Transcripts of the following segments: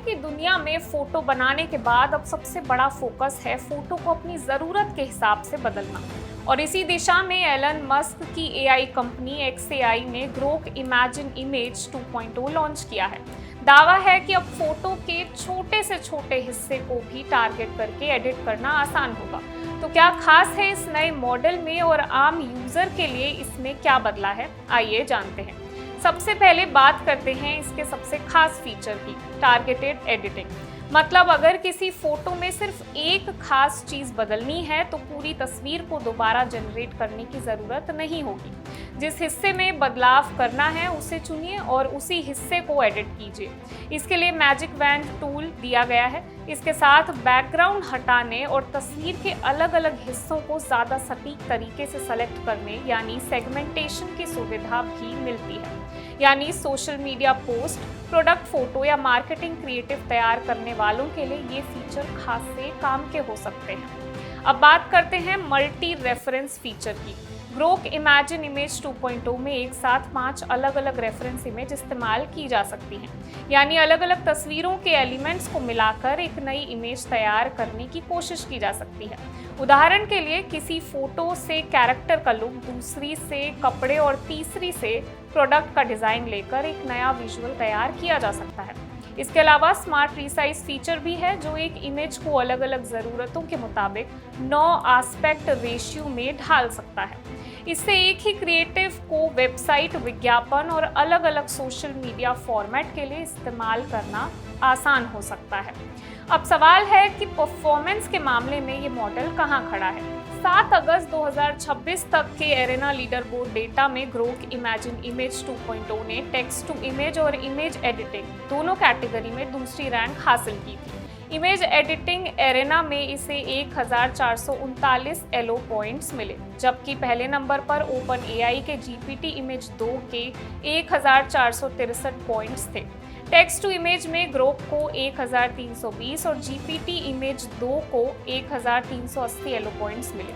की दुनिया में फोटो बनाने के बाद अब सबसे बड़ा फोकस है फोटो को अपनी ज़रूरत के हिसाब से बदलना। और इसी दिशा में एलन मस्क की एआई कंपनी XAI ने ग्रोक इमेजिन इमेज 2.0 लॉन्च किया है। दावा है कि अब फोटो के छोटे से छोटे हिस्से को भी टारगेट करके एडिट करना आसान होगा। तो क्या खास है इस नए मॉडल में और आम यूजर के लिए इसमें क्या बदला है, आइए जानते हैं। सबसे पहले बात करते हैं इसके सबसे खास फीचर की, टारगेटेड एडिटिंग। मतलब अगर किसी फोटो में सिर्फ एक खास चीज बदलनी है तो पूरी तस्वीर को दोबारा जनरेट करने की जरूरत नहीं होगी। जिस हिस्से में बदलाव करना है उसे चुनिए और उसी हिस्से को एडिट कीजिए। इसके लिए मैजिक वैंड टूल दिया गया है। इसके साथ बैकग्राउंड हटाने और तस्वीर के अलग अलग हिस्सों को ज़्यादा सटीक तरीके से सेलेक्ट करने यानी सेगमेंटेशन की सुविधा भी मिलती है। यानी social media post, product photo या मार्केटिंग क्रिएटिव तैयार करने वालों के लिए ये फीचर खास से काम के हो सकते हैं। अब बात करते हैं मल्टी रेफरेंस फीचर की। ग्रोक इमेजिन इमेज 2.0 में एक साथ 5 अलग अलग रेफरेंस इमेज इस्तेमाल की जा सकती हैं। यानी अलग अलग तस्वीरों के एलिमेंट्स को मिलाकर एक नई इमेज तैयार करने की कोशिश की जा सकती है। उदाहरण के लिए किसी फोटो से कैरेक्टर का लुक, दूसरी से कपड़े और तीसरी से प्रोडक्ट का डिज़ाइन लेकर एक नया विजुअल तैयार किया जा सकता है। इसके अलावा स्मार्ट रीसाइज फीचर भी है जो एक इमेज को अलग अलग ज़रूरतों के मुताबिक 9 आस्पेक्ट रेशियो में ढाल सकता है। इससे एक ही क्रिएटिव को वेबसाइट, विज्ञापन और अलग अलग सोशल मीडिया फॉर्मेट के लिए इस्तेमाल करना आसान हो सकता है। अब सवाल है कि परफॉर्मेंस के मामले में ये मॉडल कहाँ खड़ा है। 7 अगस्त 2026 तक के एरेना लीडर बोर्ड डेटा में ग्रोक इमेजिन इमेज 2.0 ने टेक्स्ट टू इमेज और इमेज एडिटिंग दोनों कैटेगरी में दूसरी रैंक हासिल की थी। इमेज एडिटिंग एरेना में इसे 1439 एलो पॉइंट्स मिले, जबकि पहले नंबर पर ओपन एआई के GPT इमेज 2 के 1463 पॉइंट्स थे। टेक्स्ट टू इमेज में ग्रोक को 1320 और GPT इमेज 2 को 1380 एलो पॉइंट्स मिले।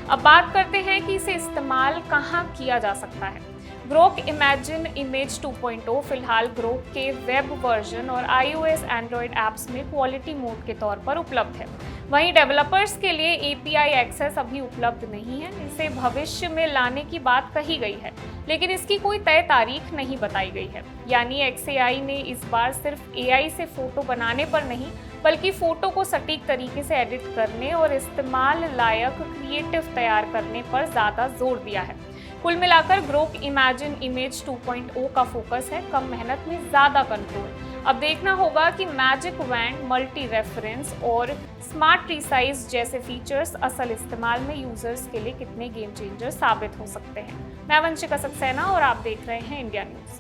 अब बात करते हैं कि इसे इस्तेमाल कहाँ किया जा सकता है। ग्रोक इमेजिन इमेज 2.0 फिलहाल ग्रोक के वेब वर्जन और iOS एंड्रॉयड ऐप्स में क्वालिटी मोड के तौर पर उपलब्ध है। वहीं डेवलपर्स के लिए API एक्सेस अभी उपलब्ध नहीं है। इसे भविष्य में लाने की बात कही गई है, लेकिन इसकी कोई तय तारीख नहीं बताई गई है। यानी XAI ने इस बार सिर्फ AI से फोटो बनाने पर नहीं, बल्कि फोटो को सटीक तरीके से एडिट करने और इस्तेमाल लायक क्रिएटिव तैयार करने पर ज़्यादा जोर दिया है। कुल मिलाकर ग्रोक इमेजिन इमेज 2.0 का फोकस है कम मेहनत में ज़्यादा कंट्रोल। अब देखना होगा कि मैजिक वैंड, मल्टी रेफरेंस और स्मार्ट रिसाइज जैसे फीचर्स असल इस्तेमाल में यूजर्स के लिए कितने गेम चेंजर साबित हो सकते हैं। मैं वंशिका सक्सेना और आप देख रहे हैं इंडिया न्यूज़।